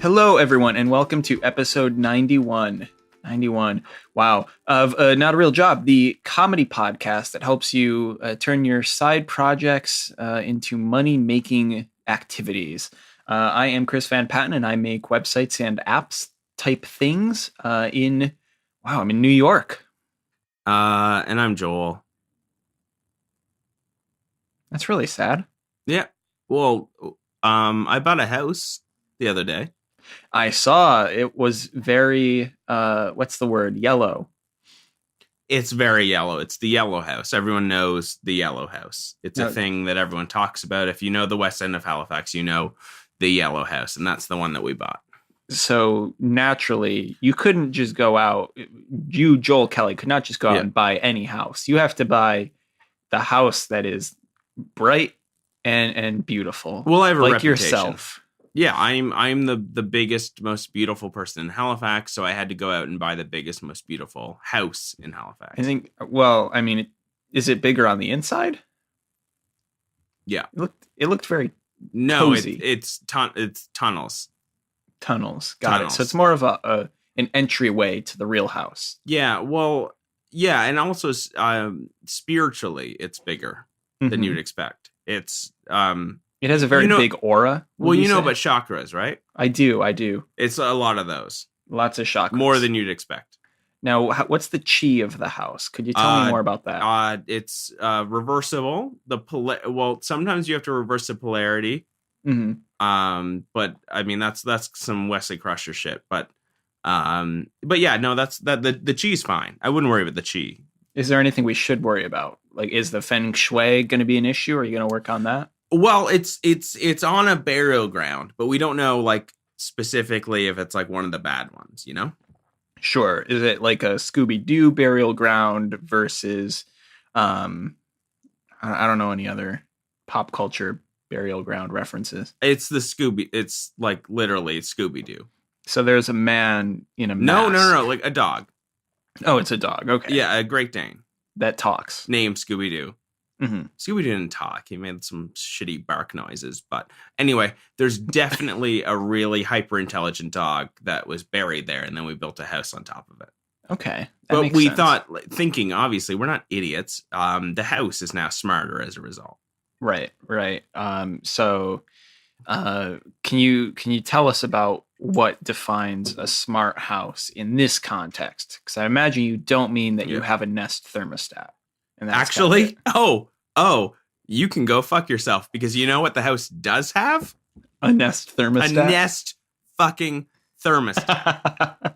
Hello, everyone, and welcome to episode 91. 91. Wow. Of Not a Real Job, the comedy podcast that helps you turn your side projects into money-making activities. I am Chris Van Patten, and I make websites and apps type things I'm in New York. And I'm Joel. That's really sad. Yeah. Well, I bought a house the other day. I saw it was very, what's the word? Yellow. It's very yellow. It's the yellow house. Everyone knows the yellow house. It's a thing that everyone talks about. If you know the West End of Halifax, you know the yellow house, and that's the one that we bought. So naturally, you couldn't just go out. You, Joel Kelly, could not just go out and buy any house. You have to buy the house that is bright and beautiful. Well, I have a like reputation. Yourself. Yeah, I'm the biggest, most beautiful person in Halifax, so I had to go out and buy the biggest, most beautiful house in Halifax. I think. Well, I mean, is it bigger on the inside? Yeah, it looked very cozy. It's tunnels. Tunnels. Got it. So it's more of an entryway to the real house. Yeah. Well, yeah, and also spiritually, it's bigger than you'd expect. It's It has a very big aura. Well, you know about chakras, right? I do. It's a lot of those. Lots of chakras. More than you'd expect. Now, what's the chi of the house? Could you tell me more about that? It's reversible. Sometimes you have to reverse the polarity. Mm-hmm. But I mean that's some Wesley Crusher shit. But yeah, no, the chi's fine. I wouldn't worry about the chi. Is there anything we should worry about? Like, is the feng shui going to be an issue? Are you going to work on that? Well, it's on a burial ground, but we don't know like specifically if it's like one of the bad ones, you know? Sure. Is it like a Scooby-Doo burial ground versus I don't know any other pop culture burial ground references? It's like literally Scooby-Doo. So there's a man in a mask. No, like a dog. Oh, it's a dog. Okay. Yeah, a Great Dane. That talks. Named Scooby-Doo. Mm-hmm. Scooby didn't talk. He made some shitty bark noises. But anyway, there's definitely a really hyper-intelligent dog that was buried there, and then we built a house on top of it. Okay. But we thought, thinking, obviously, we're not idiots. The house is now smarter as a result. Right. So can you tell us about what defines a smart house in this context? Because I imagine you don't mean that you have a Nest thermostat. And that's actually, you can go fuck yourself, because you know what the house does have? A Nest thermostat. A Nest fucking thermostat.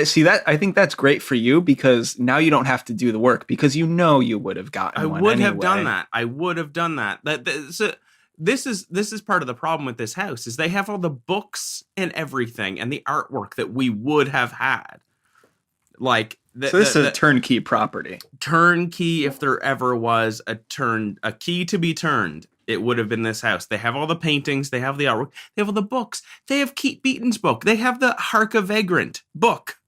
See that? I think that's great for you, because now you don't have to do the work, because you know you would have gotten one anyway. I would have done that. So this is part of the problem with this house, is they have all the books and everything and the artwork that we would have had. Like so this is a turnkey property. Turnkey, if there ever was a key to be turned, it would have been this house. They have all the paintings, they have the artwork, they have all the books. They have Keith Beaton's book. They have the Hark of Vagrant book.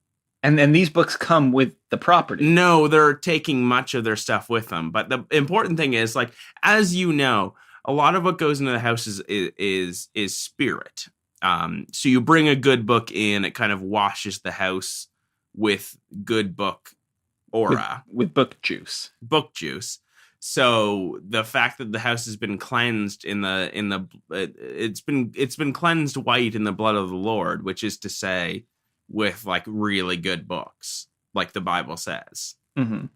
And these books come with the property. No, they're taking much of their stuff with them. But the important thing is, like, as you know, a lot of what goes into the house is spirit. So you bring a good book in, it kind of washes the house with good book aura, with book juice. So the fact that the house has been cleansed it's been cleansed white in the blood of the Lord, which is to say, with like really good books, like the Bible says, and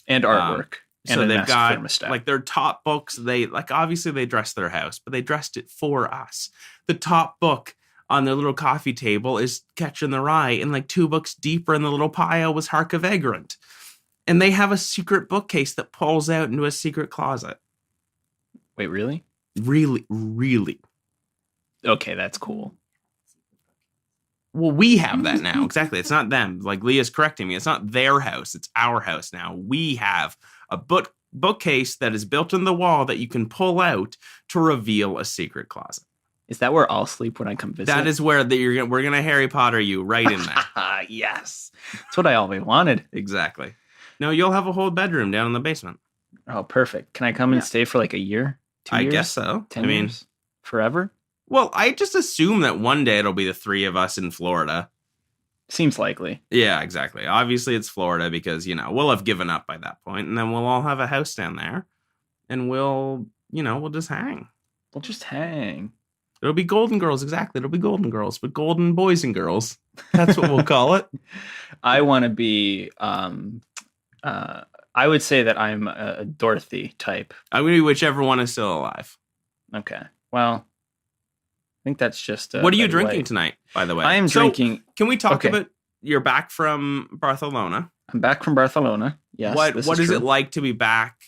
artwork. So they've got like their top books. They obviously they dressed their house, but they dressed it for us. The top book on their little coffee table is Catcher in the Rye, and like 2 books deeper in the little pile was Hark of Vagrant. And they have a secret bookcase that pulls out into a secret closet. Wait, really? Really? Okay, that's cool. Well, we have that now. Exactly. It's not them. Like Leah's correcting me. It's not their house. It's our house now. We have a bookcase that is built in the wall that you can pull out to reveal a secret closet. Is that where I'll sleep when I come visit? That is where we're going to Harry Potter you right in there. Yes. That's what I always wanted. Exactly. No, you'll have a whole bedroom down in the basement. Oh, perfect. Can I come and stay for like a year? 2 years? I guess so. 10 years? Forever? Well, I just assume that one day it'll be the three of us in Florida. Seems likely. Yeah, exactly. Obviously, it's Florida because, we'll have given up by that point, and then we'll all have a house down there, and we'll just hang. We'll just hang. It'll be Golden Girls, exactly. It'll be Golden Girls, but Golden Boys and Girls. That's what we'll call it. I want to be, I would say that I'm a Dorothy type. I'm going to be whichever one is still alive. Okay. Well, I think that's just... what are you drinking tonight, by the way? I am drinking... Can we talk about... You're back from Barcelona. I'm back from Barcelona. Yes. What is it like to be back,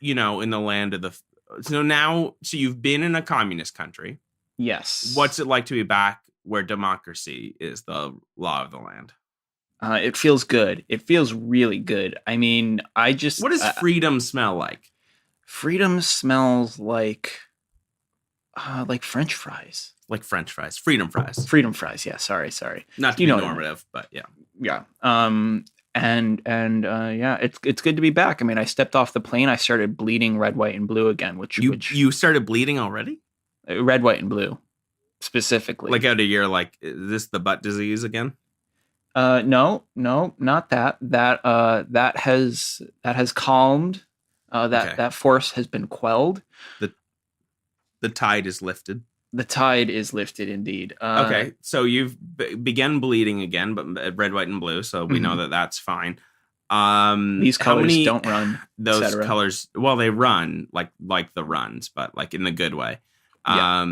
in the land of the... So you've been in a communist country. Yes. What's it like to be back where democracy is the law of the land? It feels good. It feels really good. I mean, what does freedom smell like? Freedom smells like French fries. Like French fries. Freedom fries. Freedom fries. Yeah. Sorry. Not to be normative, but yeah. Yeah. It's good to be back. I mean, I stepped off the plane. I started bleeding red, white, and blue again. Which you started bleeding already? Red, white, and blue, specifically. Like out of your is this the butt disease again? No, not that. That has calmed. That force has been quelled. The tide is lifted. The tide is lifted, indeed. Okay, so you've begun bleeding again, but red, white, and blue. So we know that that's fine. These colors don't run. Those colors, well, they run like the runs, but like in the good way. Yeah.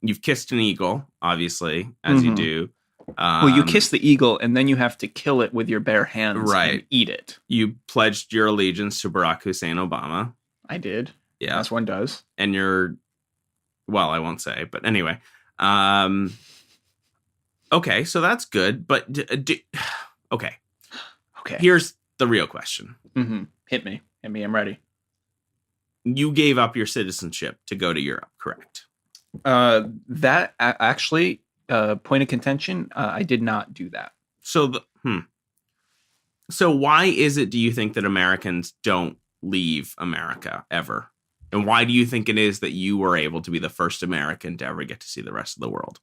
You've kissed an eagle, obviously, as you do. Well, you kiss the eagle, and then you have to kill it with your bare hands and eat it. You pledged your allegiance to Barack Hussein Obama. I did. Yeah. As one does. And well, I won't say, but anyway. Okay, so that's good, but okay. Here's the real question. Mm-hmm. Hit me, I'm ready. You gave up your citizenship to go to Europe, correct? That actually, point of contention, I did not do that. So So why is it, do you think, that Americans don't leave America ever? And why do you think it is that you were able to be the first American to ever get to see the rest of the world?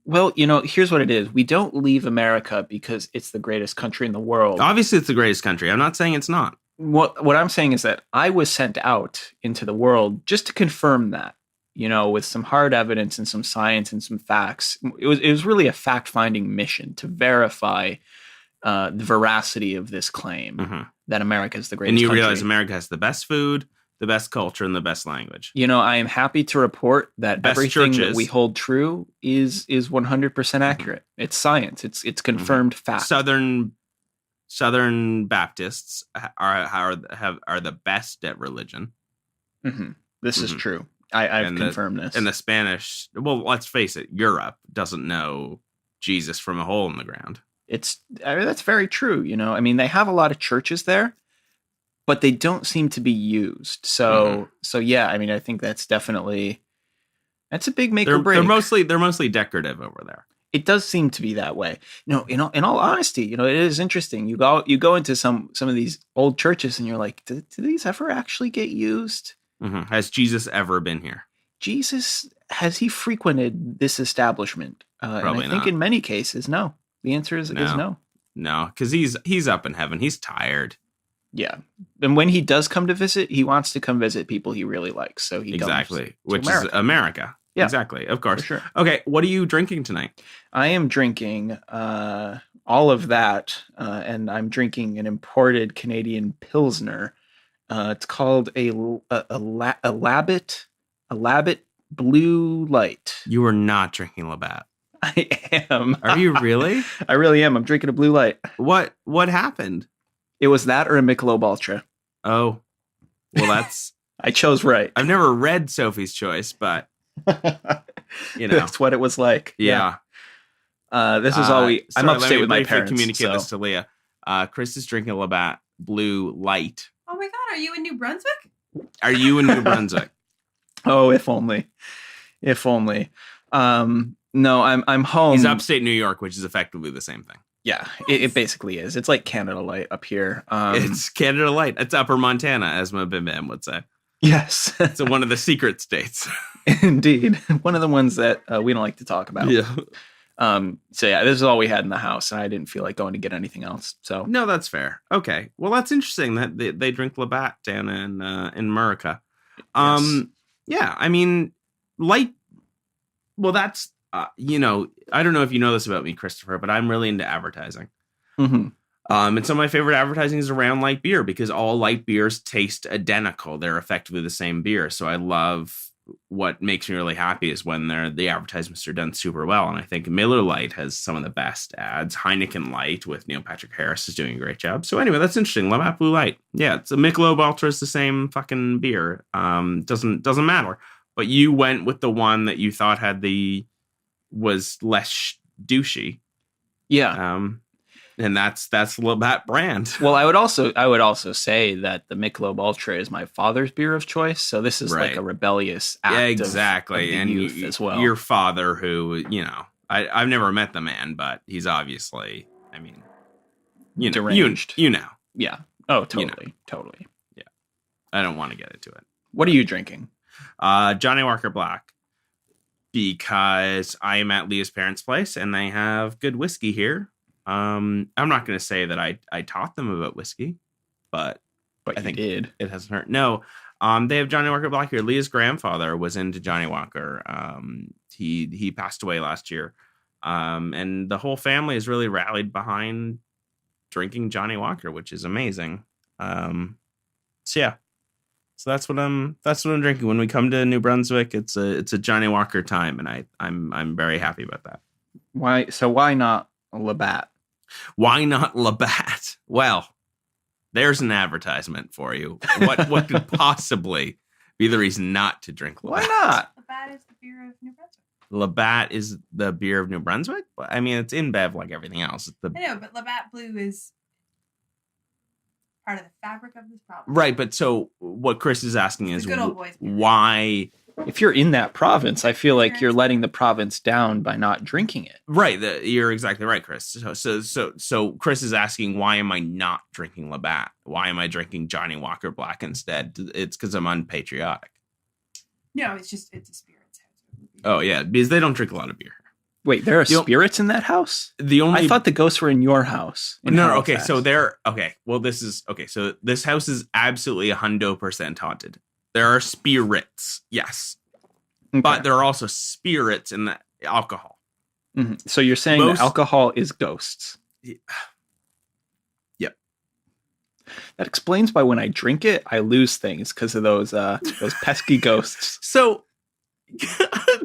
Well, here's what it is. We don't leave America because it's the greatest country in the world. Obviously, it's the greatest country. I'm not saying it's not. What I'm saying is that I was sent out into the world just to confirm that, with some hard evidence and some science and some facts. It was really a fact-finding mission to verify the veracity of this claim that America is the greatest country. And you realize America has the best food, the best culture, and the best language. I am happy to report that everything that we hold true is 100% accurate. It's science. It's confirmed fact. Southern Baptists are the best at religion. Mm-hmm. This is true. I've confirmed this. And the Spanish, well, let's face it, Europe doesn't know Jesus from a hole in the ground. That's very true. They have a lot of churches there, but they don't seem to be used. So yeah, I think that's a big make or break. They're mostly decorative over there. It does seem to be that way. In all honesty, it is interesting. You go into some of these old churches and you're like, do these ever actually get used? Mm-hmm. Has Jesus ever been here? Has he frequented this establishment? Probably and I think not. In many cases, no. The answer is no. No, because he's up in heaven. He's tired. Yeah. And when he does come to visit, he wants to come visit people he really likes. So he comes to America. Is America. Yeah. Exactly. Of course. For sure. Okay. What are you drinking tonight? I am drinking all of that. And I'm drinking an imported Canadian Pilsner. It's called a Labatt Blue Light. You are not drinking Labatt. I am. Are you really? I really am. I'm drinking a Blue Light. What happened? It was that or a Michelob Ultra. Oh, well, that's... I chose right. I've never read Sophie's Choice, but, That's what it was like. Yeah. This is all I'm upstate with my parents. Communicate this to Leah. Chris is drinking a Labatt Blue Light. Oh my God, are you in New Brunswick? Are you in New Brunswick? Oh, if only. If only. No, I'm home. He's upstate New York, which is effectively the same thing. Yeah, it basically is. It's like Canada Light up here. It's Canada Light. It's Upper Montana, as my Bim Bam would say. Yes. So one of the secret states. Indeed. One of the ones that we don't like to talk about. Yeah. So yeah, this is all we had in the house, and I didn't feel like going to get anything else. So No, that's fair. Okay. Well, that's interesting that they drink Labatt down in America. yes. Yeah, I mean, light. Well, that's I don't know if you know this about me, Christopher, but I'm really into advertising. Mhm. And some of my favorite advertising is around light beer because all light beers taste identical. They're effectively the same beer. So I love what makes me really happy is when the advertisements are done super well. And I think Miller Lite has some of the best ads. Heineken Light with Neil Patrick Harris is doing a great job. So anyway, that's interesting. Labatt Blue Light. Yeah, it's a Michelob Ultra is the same fucking beer. Doesn't matter. But you went with the one that you thought was less douchey. Yeah. And that's Labatt brand. Well, I would also say that the Michelob Ultra is my father's beer of choice. So this is like a rebellious act. Yeah, exactly. Of the and youth as well. Your father, who I've never met the man, but he's obviously, I mean, deranged. You know. Yeah. Oh, totally, totally. Yeah. I don't want to get into it. What are you drinking? Johnny Walker Black, because I am at Leah's parents' place and they have good whiskey here. I'm not going to say that I taught them about whiskey, but I think did. It hasn't hurt. No, they have Johnny Walker Black here. Leah's grandfather was into Johnny Walker. He passed away last year, and the whole family has really rallied behind drinking Johnny Walker, which is amazing. So yeah, so that's what I'm drinking when we come to New Brunswick. It's a Johnny Walker time, and I'm very happy about that. Why not Labatt? Why not Labatt? Well, there's an advertisement for you. What could possibly be the reason not to drink Labatt? Why not? Labatt is the beer of New Brunswick. Labatt is the beer of New Brunswick? I mean, it's InBev like everything else. I know, but Labatt Blue is part of the fabric of this province. Right, but so what Chris is asking is good old boys beer. Why... If you're in that province, I feel like you're letting the province down by not drinking it. Right, you're exactly right, Chris. So Chris is asking, why am I not drinking Labatt? Why am I drinking Johnny Walker Black instead? It's because I'm unpatriotic. No, it's a spirits house. Oh yeah, because they don't drink a lot of beer. Wait, there are spirits in that house? I thought the ghosts were in your house. No, okay, so well, so this house is absolutely 100% haunted. There are spirits, yes. Okay. But there are also spirits in the alcohol. Mm-hmm. So you're saying that alcohol is ghosts? Yep. That explains why when I drink it, I lose things because of those pesky ghosts. So,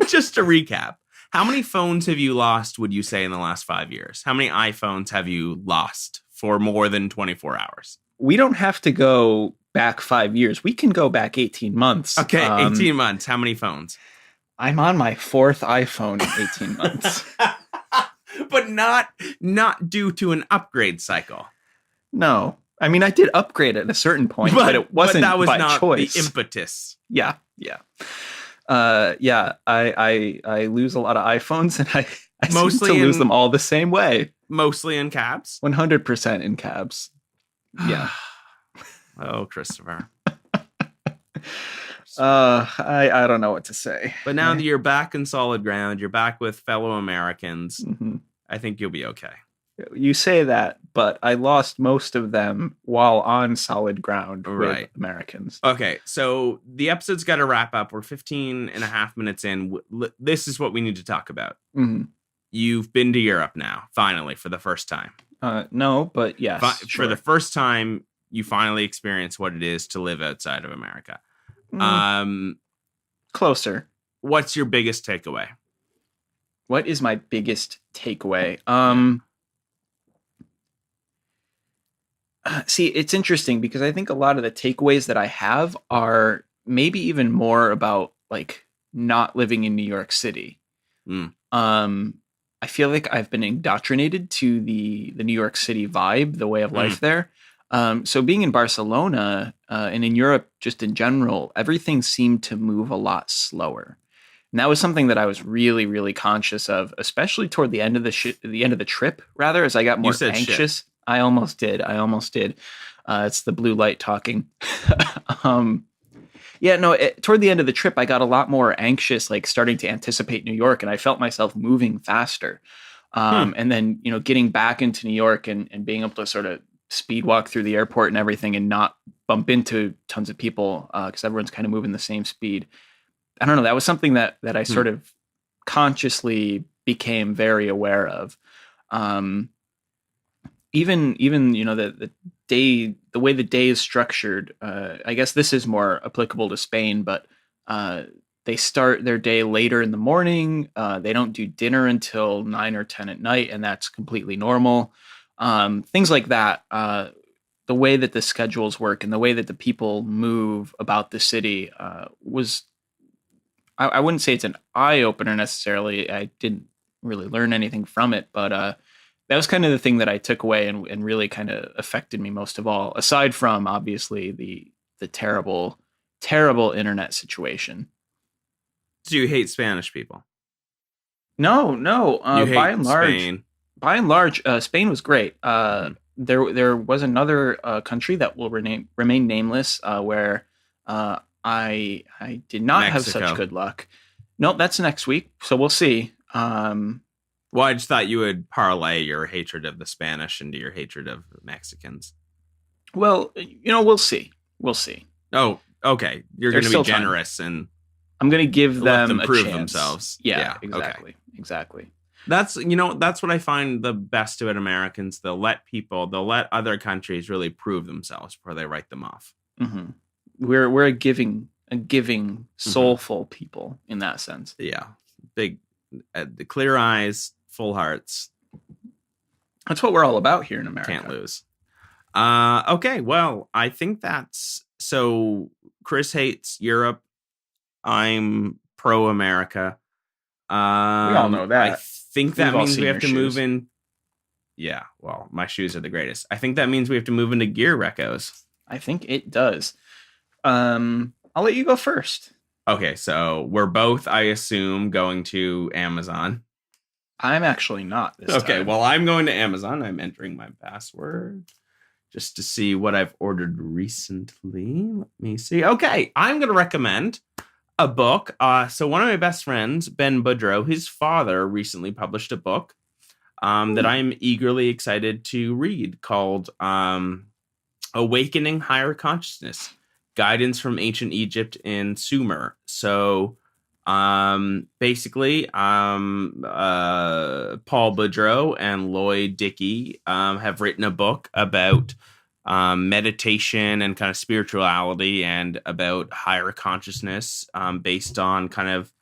just to recap, how many phones have you lost, would you say, in the last 5 years? How many iPhones have you lost for more than 24 hours? We don't have to go back 5 years. We can go back 18 months. Okay, 18 months. How many phones? I'm on my 4th iPhone in 18 months. But not due to an upgrade cycle. No. I mean, I did upgrade at a certain point, but it wasn't that was by not choice. The impetus. Yeah. I lose a lot of iPhones, and I mostly seem to lose them all the same way. Mostly in cabs? 100% in cabs. Yeah. Oh, Christopher. I don't know what to say. But now that you're back in solid ground, you're back with fellow Americans, mm-hmm. I think you'll be okay. You say that, but I lost most of them while on solid ground with Americans. Okay, so the episode's got to wrap up. We're 15 and a half minutes in. This is what we need to talk about. Mm-hmm. You've been to Europe now, finally, for the first time. No, but yes. For the first time, you finally experience what it is to live outside of America. Closer. What's your biggest takeaway? What is my biggest takeaway? See, it's interesting because I think a lot of the takeaways that I have are maybe even more about like not living in New York City. I feel like I've been indoctrinated to the New York City vibe, the way of life there. So being in Barcelona and in Europe, just in general, everything seemed to move a lot slower. And that was something that I was really, really conscious of, especially toward the end of the end of the trip, rather, as I got more anxious. Shit. I almost did. It's the blue light talking. Yeah, no, toward the end of the trip, I got a lot more anxious, like starting to anticipate New York, and I felt myself moving faster. And then, getting back into New York and being able to sort of speed walk through the airport and everything and not bump into tons of people because everyone's kind of moving the same speed. I don't know. That was something that I sort of consciously became very aware of. Even the day, the way the day is structured. I guess this is more applicable to Spain, but they start their day later in the morning. They don't do dinner until 9 or 10 at night, and that's completely normal. Things like that. The way that the schedules work and the way that the people move about the city was, I wouldn't say it's an eye opener necessarily. I didn't really learn anything from it, but that was kind of the thing that I took away and really kind of affected me most of all, aside from obviously the terrible, terrible internet situation. Do you hate Spanish people? No. You hate Spain. By and large, Spain was great. There was another country that will remain nameless where I did not have such good luck. Nope, that's next week, so we'll see. Well, I just thought you would parlay your hatred of the Spanish into your hatred of Mexicans. Well, we'll see. We'll see. Oh, okay. You're going to be generous and I'm going to give them a prove chance. Themselves. Yeah, exactly. Okay. Exactly. That's what I find the best about Americans. They'll let other countries really prove themselves before they write them off. Mm-hmm. We're a giving, soulful people in that sense. Yeah. Big, the clear eyes, full hearts. That's what we're all about here in America. Can't lose. Okay. Well, I think so Chris hates Europe. I'm pro America. We all know that. I think that means we have to move in. Yeah, well, my shoes are the greatest. I think that means we have to move into gear recos. I think it does. I'll let you go first. Okay, so we're both, I assume, going to Amazon. I'm actually not this time. Well, I'm going to Amazon. I'm entering my password just to see what I've ordered recently. Let me see. Okay, I'm going to recommend a book. So one of my best friends, Ben Boudreau, his father recently published a book that I'm eagerly excited to read called Awakening Higher Consciousness, Guidance from Ancient Egypt and Sumer. So basically, Paul Boudreau and Lloyd Dickey have written a book about meditation and kind of spirituality and about higher consciousness based on kind of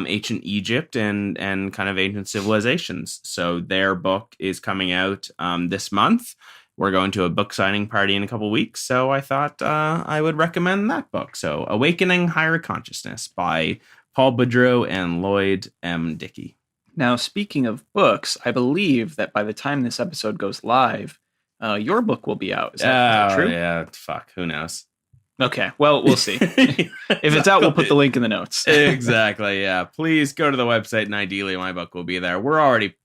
ancient Egypt and kind of ancient civilizations. So their book is coming out this month. We're going to a book signing party in a couple weeks. So I thought I would recommend that book. So Awakening Higher Consciousness by Paul Boudreau and Lloyd M. Dickey. Now, speaking of books, I believe that by the time this episode goes live, your book will be out. Is that true? Yeah, fuck. Who knows? Okay, well, we'll see. If it's out, we'll put the link in the notes. Exactly, yeah. Please go to the website, and ideally my book will be there. We're already...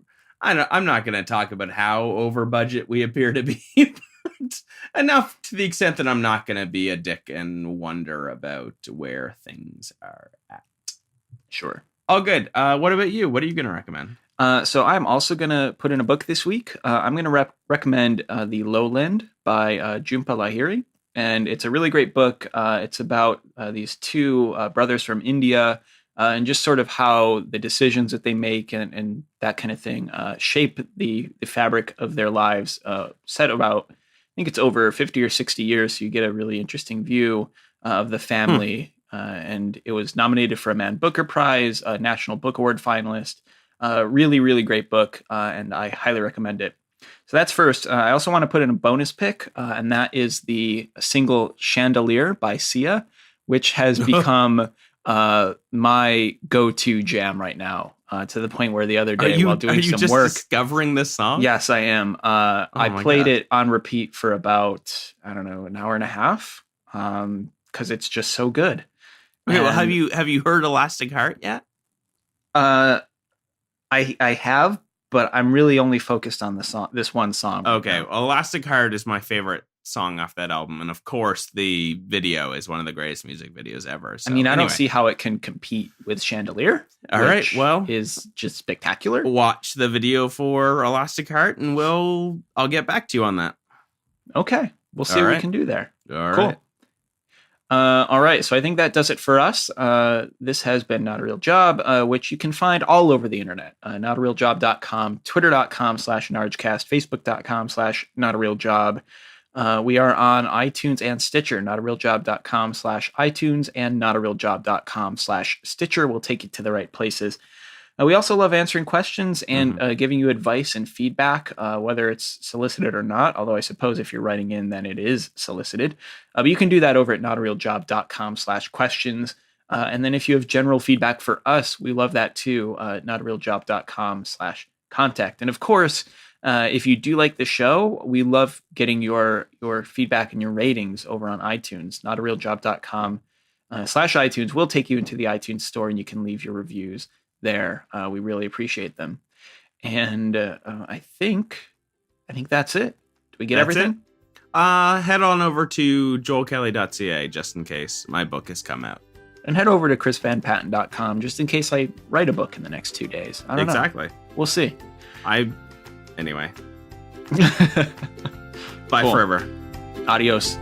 I'm not going to talk about how over budget we appear to be, but enough to the extent that I'm not going to be a dick and wonder about where things are at. Sure. All good. What about you? What are you going to recommend? So I'm also going to put in a book this week. I'm going to recommend The Lowland by Jhumpa Lahiri. And it's a really great book. It's about these two brothers from India and just sort of how the decisions that they make and that kind of thing shape the fabric of their lives. Set about, I think it's over 50 or 60 years. So you get a really interesting view of the family. And it was nominated for a Man Booker Prize, a National Book Award finalist. Really, really great book. And I highly recommend it. So that's first. I also want to put in a bonus pick, and that is the single Chandelier by Sia, which has become my go-to jam right now, to the point where the other day while doing some work, discovering this song? Yes, I am. I played it on repeat for about, I don't know, an hour and a half, because it's just so good. Okay, well, have you heard Elastic Heart yet? I have, but I'm really only focused on this one song. Okay, well, Elastic Heart is my favorite song off that album. And of course, the video is one of the greatest music videos ever. So, I mean, I don't see how it can compete with Chandelier. All right, well, is just spectacular. Watch the video for Elastic Heart, and I'll get back to you on that. Okay, we'll see what we can do there. All cool. Right. All right, so I think that does it for us. This has been Not a Real Job, which you can find all over the internet. Notarealjob.com, twitter.com/nargcast, facebook.com/notarealjob. We are on iTunes and Stitcher, notarealjob.com/iTunes and notarealjob.com/Stitcher will take you to the right places. We also love answering questions and giving you advice and feedback, whether it's solicited or not. Although I suppose if you're writing in, then it is solicited. But you can do that over at notarealjob.com/questions. And then if you have general feedback for us, we love that too. Notarealjob.com/contact. And of course, if you do like the show, we love getting your feedback and your ratings over on iTunes. Notarealjob.com/iTunes will take you into the iTunes store, and you can leave your reviews there. We really appreciate them. And I think that's it. Do we get everything? Head on over to joelkelly.ca just in case my book has come out. And head over to chrisvanpatten.com just in case I write a book in the next 2 days. I don't know. We'll see. Anyway. Bye forever. Adios.